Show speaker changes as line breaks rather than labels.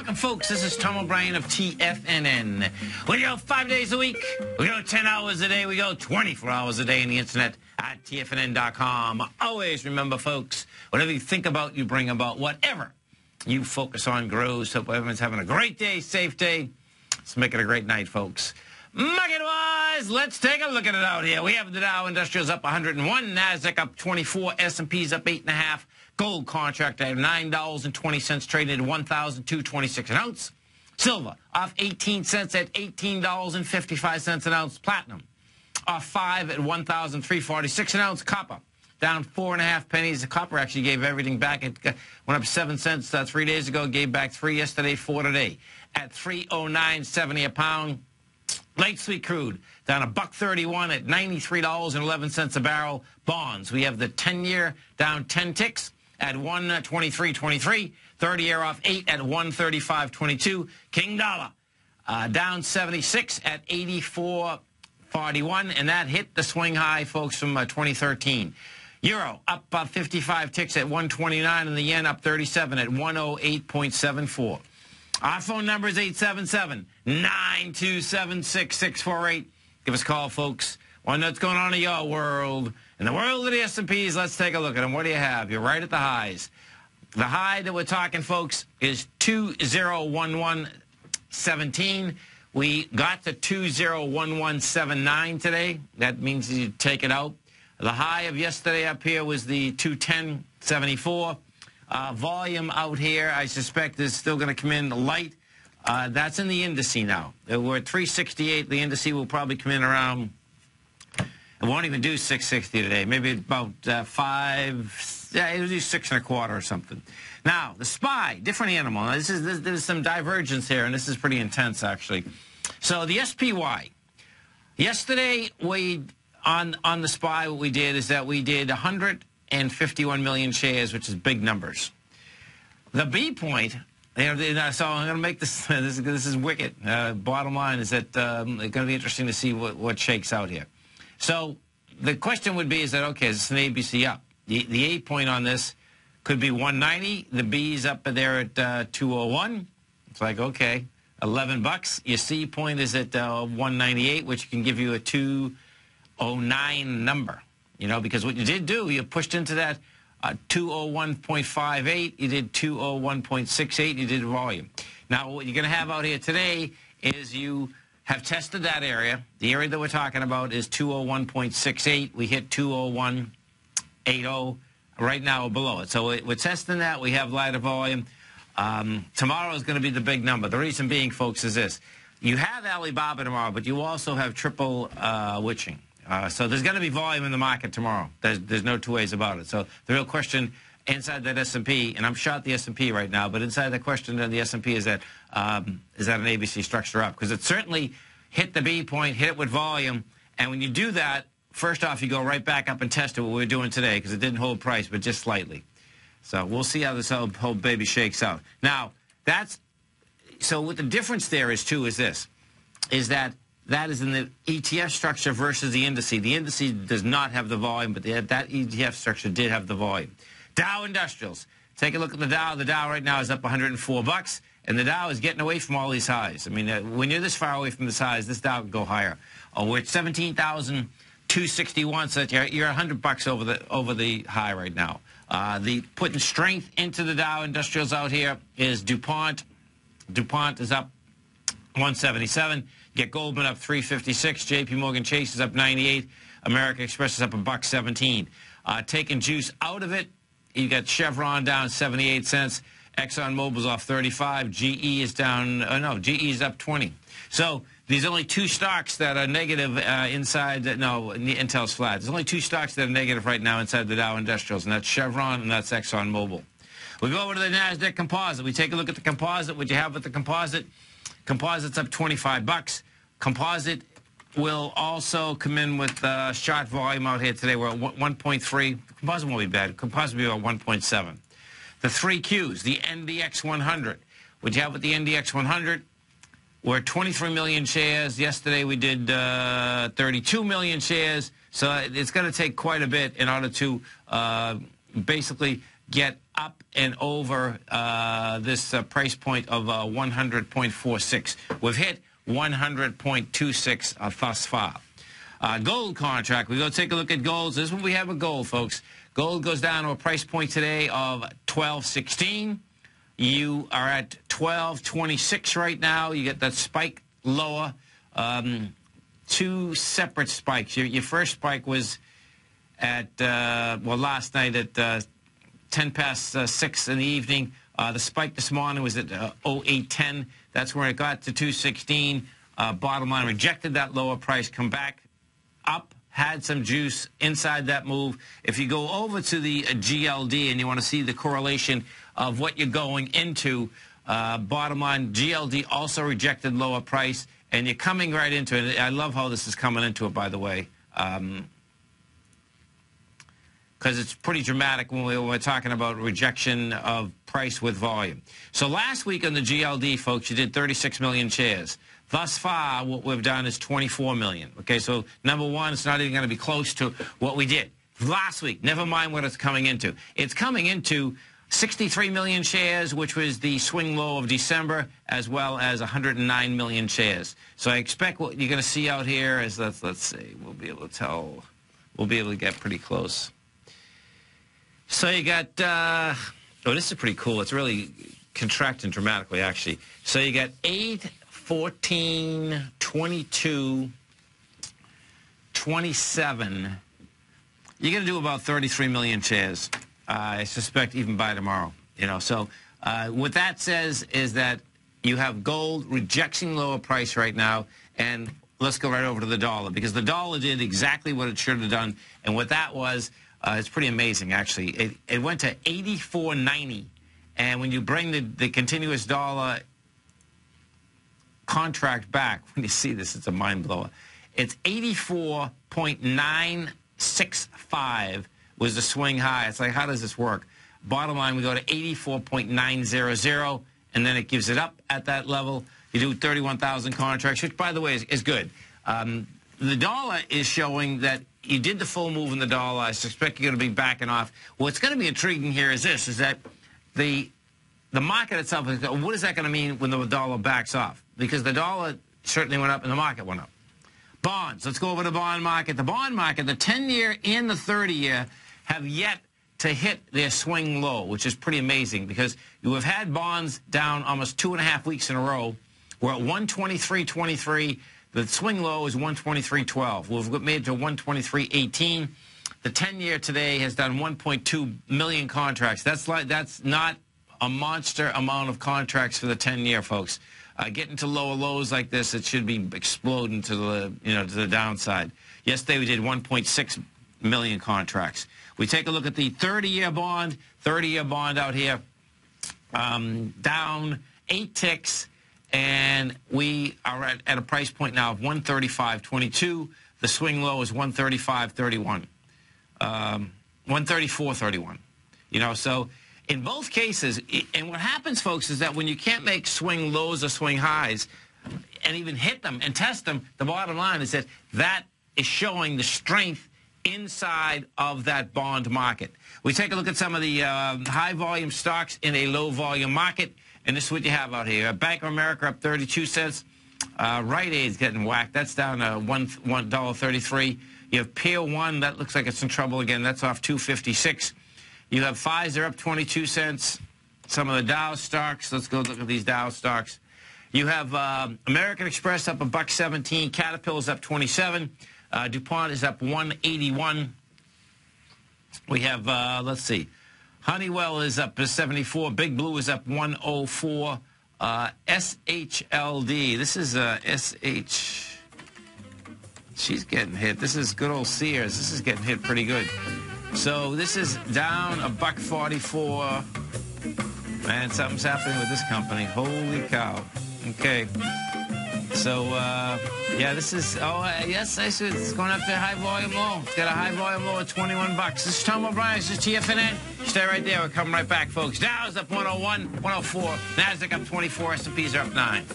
Welcome, folks. This is Tom O'Brien of TFNN. We go 5 days a week. We go 10 hours a day. We go 24 hours a day on the internet at TFNN.com. Always remember, folks, whatever you think about, you bring about. Whatever you focus on grows. Hope everyone's having a great day, safe day. Let's make it a great night, folks. Market-wise, let's take a look at it out here. We have the Dow Industrials up 101, NASDAQ up 24, S&P's up 8.5. Gold contract at $9.20, traded at $1,226 an ounce. Silver off 18 cents at $18.55 an ounce. Platinum off 5 at $1,346 an ounce. Copper down 4.5 pennies. The copper actually gave everything back. It went up 7 cents 3 days ago, gave back 3 yesterday, 4 today at $309.70 a pound. Light sweet crude down $1.31 at $93.11 a barrel. Bonds, we have the 10-year down 10 ticks at 123.23. 30-year off 8 at 135.22. King dollar down 76 at 84.41, and that hit the swing high, folks, from 2013. Euro up 55 ticks at 129, and the yen up 37 at 108.74. Our phone number is 877-927-6648. Give us a call, folks. Want to know what's going on in your world. In the world of the S&Ps, let's take a look at them. What do you have? You're right at the highs. The high that we're talking, folks, is 2011.17. We got to 2011.79 today. That means you take it out. The high of yesterday up here was the 210.74. Volume out here, I suspect, is still going to come in light. That's in the indice now. We're at 368. The indice will probably come in around, it won't even do 660 today. Maybe about 5, yeah, it'll do 6.25 or something. Now, the SPY, different animal. Now, there's some divergence here, and this is pretty intense, actually. So the SPY, yesterday, on the SPY, what we did is that we did 151 million shares, which is big numbers. The B point, so I'm going to make this, this is wicked. Bottom line is that it's going to be interesting to see what shakes out here. So the question would be, is that, okay, is this an ABC up? The A point on this could be 190. The B's up there at 201. It's like, okay, 11 bucks. Your C point is at 198, which can give you a 209 number. You know, because what you did do, you pushed into that 201.58, you did 201.68, you did volume. Now, what you're going to have out here today is you have tested that area. The area that we're talking about is 201.68. We hit 201.80 right now below it. So we're testing that. We have lighter volume. Tomorrow is going to be the big number. The reason being, folks, is this. You have Alibaba tomorrow, but you also have triple witching. So there's going to be volume in the market tomorrow. There's no two ways about it. So the real question inside that S&P, and I'm short the S&P right now, but inside the question in the S&P is that an ABC structure up? Because it certainly hit the B point, hit it with volume, and when you do that, first off, you go right back up and test it, what we're doing today, because it didn't hold price, but just slightly. So we'll see how this whole baby shakes out. Now, so what the difference there is, too, is this, is that is in the ETF structure versus the indice. The indice does not have the volume, but that ETF structure did have the volume. Dow Industrials. Take a look at the Dow. The Dow right now is up 104 bucks, and the Dow is getting away from all these highs. I mean, when you're this far away from this highs, this Dow can go higher. We're at 17,261, so you're 100 bucks over the high right now. The putting strength into the Dow Industrials out here is DuPont. DuPont is up 177. Get Goldman up 356. J.P. Morgan Chase is up 98. American Express is up $1.17. Taking juice out of it, you got Chevron down 78 cents. ExxonMobil's off 35. GE is down. GE is up 20. So there's only 2 stocks that are negative inside. No, Intel's flat. There's only 2 stocks that are negative right now inside the Dow Industrials, and that's Chevron and that's ExxonMobil. We go over to the NASDAQ Composite. We take a look at the Composite. What you have with the Composite? Composite's up 25 bucks. Composite will also come in with short volume out here today. We're at 1.3. Composite won't be bad. Composite will be about 1.7. The 3 Qs, the NDX 100. What you have with the NDX 100? We're at 23 million shares. Yesterday we did 32 million shares. So it's going to take quite a bit in order to basically get up and over this price point of 100.46. We've hit 100.26 thus far. Gold contract. We go take a look at gold. This is what we have with gold, folks. Gold goes down to a price point today of $12.16. You are at $12.26 right now. You get that spike lower. Two separate spikes. Your first spike was at, last night at 10 past 6 in the evening. The spike this morning was at 0810. That's where it got to 216. Bottom line, rejected that lower price, come back up, had some juice inside that move. If you go over to the GLD and you want to see the correlation of what you're going into, bottom line, GLD also rejected lower price, and you're coming right into it. I love how this is coming into it, by the way, because it's pretty dramatic when we're talking about rejection of price with volume. So last week on the GLD, folks, you did 36 million shares. Thus far, what we've done is 24 million. Okay, so number one, it's not even going to be close to what we did last week. Never mind what it's coming into. It's coming into 63 million shares, which was the swing low of December, as well as 109 million shares. So I expect what you're going to see out here is, let's see, we'll be able to tell, we'll be able to get pretty close. So you got, oh, this is pretty cool. It's really contracting dramatically, actually. So you got 8, 14, 22, 27. You're going to do about 33 million shares, I suspect, even by tomorrow. You know, so what that says is that you have gold rejecting lower price right now, and let's go right over to the dollar, because the dollar did exactly what it should have done, and what that was, it's pretty amazing, actually. It went to 84.90, and when you bring the continuous dollar contract back, when you see this, it's a mind blower. It's 84.965 was the swing high. It's like, how does this work? Bottom line, we go to 84.900, and then it gives it up at that level. You do 31,000 contracts, which, by the way, is good. The dollar is showing that you did the full move in the dollar. I suspect you're going to be backing off. What's going to be intriguing here is this, is that the market itself, what is that going to mean when the dollar backs off? Because the dollar certainly went up and the market went up. Bonds. Let's go over to the bond market. The bond market, the 10-year and the 30-year, have yet to hit their swing low, which is pretty amazing because you have had bonds down almost 2.5 weeks in a row. We're at 123.23. The swing low is 123.12. We've made it to 123.18. The 10-year today has done 1.2 million contracts. That's not a monster amount of contracts for the 10-year, folks. Getting to lower lows like this, it should be exploding to the to the downside. Yesterday we did 1.6 million contracts. We take a look at the 30-year bond. 30-year bond out here down 8 ticks, and we are at a price point now of 135.22. The swing low is 135.31, 134.31. You know, so. In both cases, and what happens, folks, is that when you can't make swing lows or swing highs and even hit them and test them, the bottom line is that that is showing the strength inside of that bond market. We take a look at some of the high-volume stocks in a low-volume market, and this is what you have out here. Bank of America up 32 cents. Rite Aid's getting whacked. That's down to $1.33. You have Pier 1. That looks like it's in trouble again. That's off 256. You have Pfizer up 22 cents. Some of the Dow stocks. Let's go look at these Dow stocks. You have American Express up $1.17. Caterpillar's up 27. DuPont is up 181. We have, let's see, Honeywell is up 74. Big Blue is up 104. SHLD. This is SH. She's getting hit. This is good old Sears. This is getting hit pretty good. So this is down $1.44. Man, something's happening with this company. Holy cow. Okay. So, yeah, this is, yes, it's going up to high volume low. It's got a high volume low at 21 bucks. This is Tom O'Brien. This is TFNN. Stay right there. We're coming right back, folks. Dow's up 101, 104. NASDAQ up 24. S&Ps are up 9.